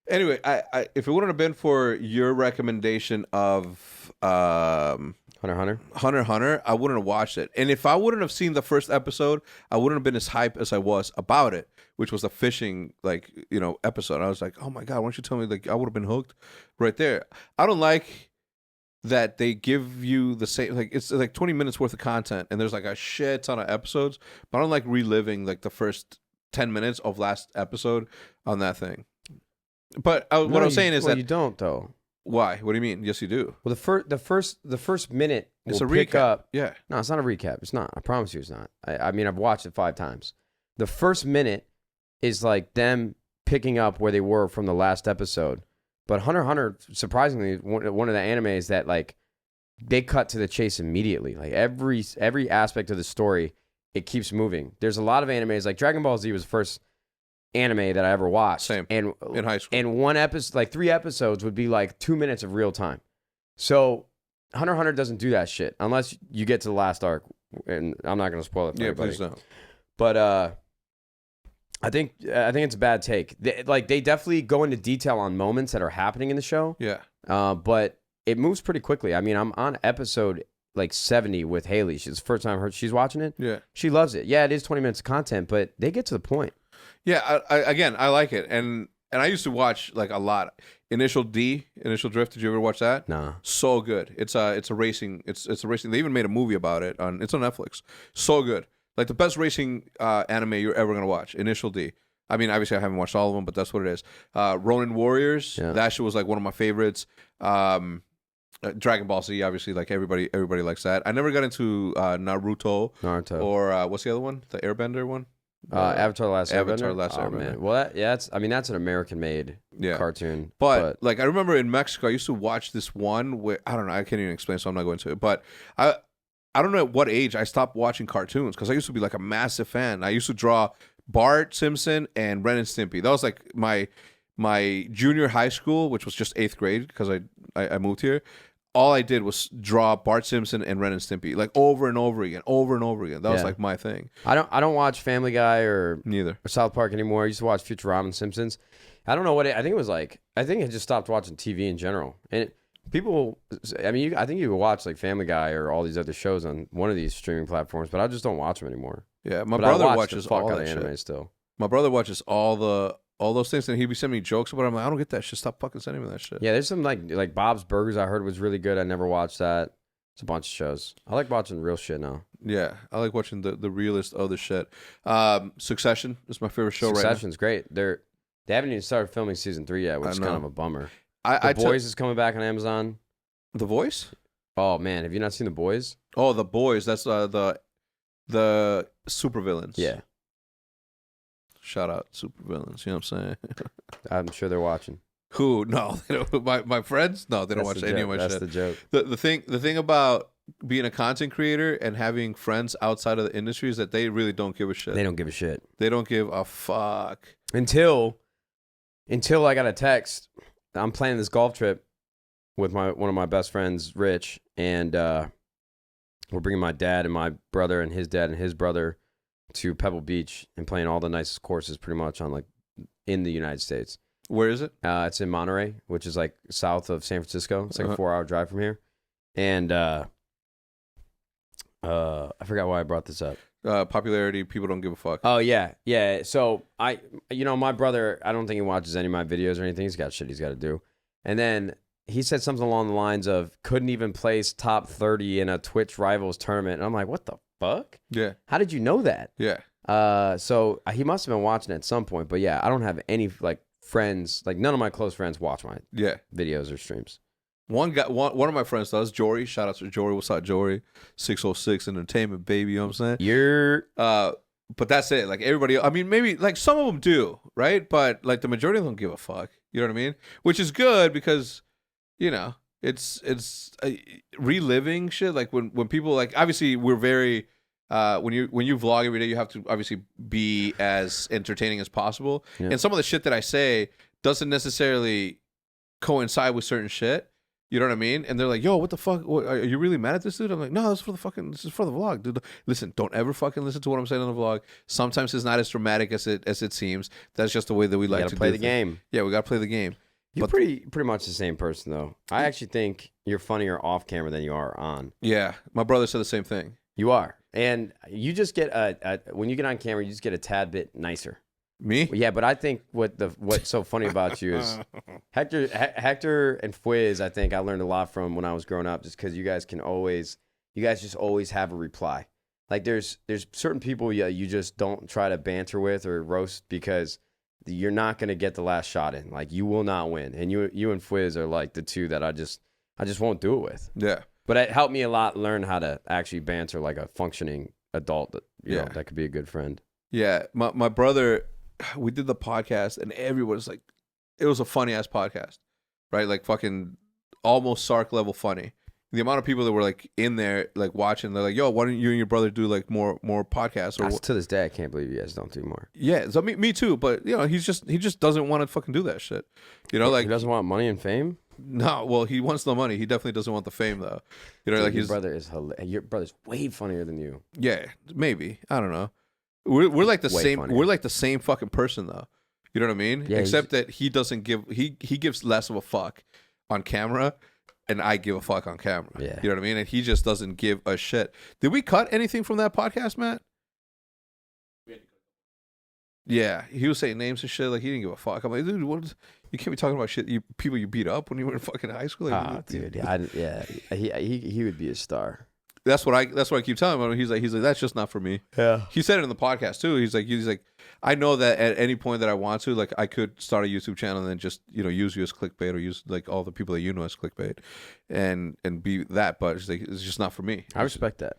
Anyway, I if it wouldn't have been for your recommendation of Hunter. Hunter, I wouldn't have watched it. And if I wouldn't have seen the first episode, I wouldn't have been as hype as I was about it, which was the fishing episode. I was like, oh my god, why don't you tell me? Like I would have been hooked right there. I don't like that they give you the same, like it's like 20 minutes worth of content and there's like a shit ton of episodes, but I don't like reliving like the first 10 minutes of last episode on that thing. But what I'm saying is that you don't though. Why? What do you mean? Yes, you do. Well, the first minute It's will a pick recap. up. Yeah. No, it's not a recap. It's not. I promise you, it's not. I mean, I've watched it 5 times. The first minute is like them picking up where they were from the last episode. But Hunter x Hunter, surprisingly, one of the animes that like they cut to the chase immediately. Like every aspect of the story, it keeps moving. There's a lot of animes like Dragon Ball Z was the first anime that I ever watched. Same. And in high school. And one episode, like 3 episodes, would be like 2 minutes of real time. So Hunter x Hunter doesn't do that shit unless you get to the last arc. And I'm not going to spoil it for everybody. Please don't. But I think it's a bad take. They definitely go into detail on moments that are happening in the show. Yeah. But it moves pretty quickly. I mean, I'm on episode like 70 with Haley. She's the first time she's watching it. Yeah. She loves it. Yeah, it is 20 minutes of content, but they get to the point. Yeah. I like it, and I used to watch like a lot. Initial Drift. Did you ever watch that? Nah. So good. It's a racing. It's a racing. They even made a movie about it. It's on Netflix. So good. Like the best racing anime you're ever gonna watch. Initial D. I mean, obviously I haven't watched all of them, but that's what it is. Ronin Warriors. Yeah. That shit was like one of my favorites. Dragon Ball Z, obviously, like everybody likes that. I never got into Naruto. Or what's the other one? The Airbender one. Avatar: The Last Airbender. Man. Well, that's an American-made cartoon. But like I remember in Mexico, I used to watch this one where I don't know, I can't even explain, so I'm not going to it. But I don't know at what age I stopped watching cartoons because I used to be like a massive fan. I used to draw Bart Simpson and Ren and Stimpy. That was like my junior high school, which was just 8th grade because I moved here. All I did was draw Bart Simpson and Ren and Stimpy like over and over again. That was like my thing. I don't watch Family Guy or South Park anymore. I used to watch Futurama and Simpsons. I don't know what I think it was like. I think I just stopped watching TV in general. And people, I mean, I think you could watch like Family Guy or all these other shows on one of these streaming platforms, but I just don't watch them anymore. Yeah, my brother watches the fuck all out that of anime shit. still. My brother watches all those things, and he'd be sending me jokes about it. I'm like, I don't get that shit. Stop fucking sending me that shit. Yeah, there's some like Bob's Burgers I heard was really good. I never watched that. It's a bunch of shows. I like watching real shit now. Yeah, I like watching the realest other shit. Succession is my favorite show right now. Succession's great. They haven't even started filming season 3 yet, which is kind of a bummer. The Boys is coming back on Amazon. The Voice? Oh man, have you not seen The Boys? Oh, The Boys. That's the supervillains. Yeah. Shout out supervillains. You know what I'm saying? I'm sure they're watching. Who? No, they don't. My friends? No, they don't watch any of my shit. That's the joke. The thing about being a content creator and having friends outside of the industry is that they really don't give a shit. They don't give a shit. They don't give a fuck. Until I got a text. I'm planning this golf trip with one of my best friends, Rich, and we're bringing my dad and my brother and his dad and his brother to Pebble Beach and playing all the nicest courses pretty much in the United States. Where is it? It's in Monterey, which is like south of San Francisco. It's like a 4-hour drive from here. And I forgot why I brought this up. Popularity, people don't give a fuck. Oh, yeah. Yeah. So my brother, I don't think he watches any of my videos or anything. He's got shit he's got to do. And then he said something along the lines of couldn't even place top 30 in a Twitch Rivals tournament. And I'm like, what the fuck? Yeah. How did you know that? Yeah. So he must have been watching it at some point. But yeah, I don't have any like friends, like none of my close friends watch my videos or streams. One of my friends does, Jory. Shout out to Jory. What's up, Jory? 606 Entertainment, baby. You know what I'm saying? But that's it. Like everybody, I mean, maybe like some of them do, right? But like the majority of them don't give a fuck. You know what I mean? Which is good because, you know, it's reliving shit. Like when people like, obviously we're very, when you vlog every day, you have to obviously be as entertaining as possible. Yeah. And some of the shit that I say doesn't necessarily coincide with certain shit. You know what I mean? And they're like, yo, what the fuck? Are you really mad at this dude? I'm like, no, this is for the vlog, dude. Listen, don't ever fucking listen to what I'm saying on the vlog. Sometimes it's not as dramatic as it seems. That's just the way that we like to play do the game. Yeah, we got to play the game. You're pretty much the same person, though. I actually think you're funnier off camera than you are on. Yeah, my brother said the same thing. You are. And you just get when you get on camera, you just get a tad bit nicer. Me? Yeah, but I think what's so funny about you is Hector and Fwiz, I think I learned a lot from when I was growing up, just because you guys just always have a reply. Like there's certain people you just don't try to banter with or roast because you're not going to get the last shot in. Like you will not win. And you and Fwiz are like the two that I just won't do it with. Yeah. But it helped me a lot learn how to actually banter like a functioning adult that you know that could be a good friend. Yeah, my brother, we did the podcast and everyone was like, it was a funny ass podcast, right? Like fucking almost Sark level funny. The amount of people that were like in there, like watching, they're like, yo, why don't you and your brother do like more podcasts? Or to this day, I can't believe you guys don't do more. Yeah, so me too. But you know, he just doesn't want to fucking do that shit. You know, like he doesn't want money and fame. No, well, he wants the money. He definitely doesn't want the fame, though. You know, dude, like your brother's way funnier than you. Yeah, maybe. I don't know. We're like the same. Funnier. We're like the same fucking person, though. You know what I mean? Yeah, except that he doesn't give. He gives less of a fuck on camera, and I give a fuck on camera. Yeah. You know what I mean? And he just doesn't give a shit. Did we cut anything from that podcast, Matt? Yeah, he was saying names and shit like he didn't give a fuck. I'm like, dude, what? You can't be talking about shit. People you beat up when you were in fucking high school. Like, dude, he would be a star. That's what I keep telling him. He's like, that's just not for me. Yeah. He said it in the podcast too. He's like, I know that at any point that I want to, like, I could start a YouTube channel and then just, you know, use you as clickbait or use like all the people that you know as clickbait, and be that. But it's like, it's just not for me. I respect that.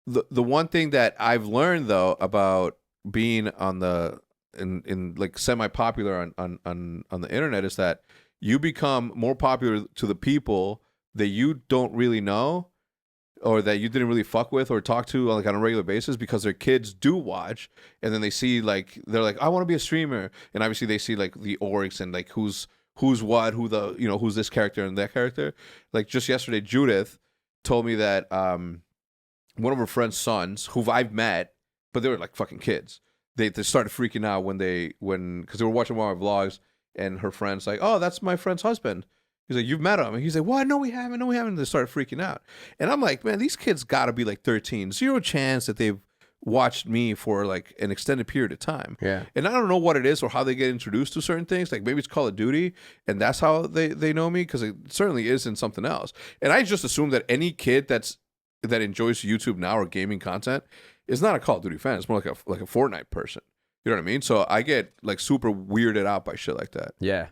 The one thing that I've learned though about being on the in like semi-popular on the internet is that you become more popular to the people that you don't really know or that you didn't really fuck with or talk to like on a regular basis because their kids do watch, and then they see like they're like, I want to be a streamer, and obviously they see like the orgs and like who's what, who's this character and that character. Like just yesterday, Judith told me that one of her friend's sons, who I've met, but they were like fucking kids. They started freaking out when because they were watching one of my vlogs, and her friend's like, oh, that's my friend's husband. He's like, you've met him? And he's like, what? No, we haven't. And they started freaking out. And I'm like, man, these kids got to be like 13. Zero chance that they've watched me for like an extended period of time. Yeah. And I don't know what it is or how they get introduced to certain things. Like maybe it's Call of Duty, and that's how they know me, because it certainly isn't something else. And I just assume that any kid that enjoys YouTube now or gaming content is not a Call of Duty fan. It's more like a Fortnite person. You know what I mean? So I get like super weirded out by shit like that. Yeah.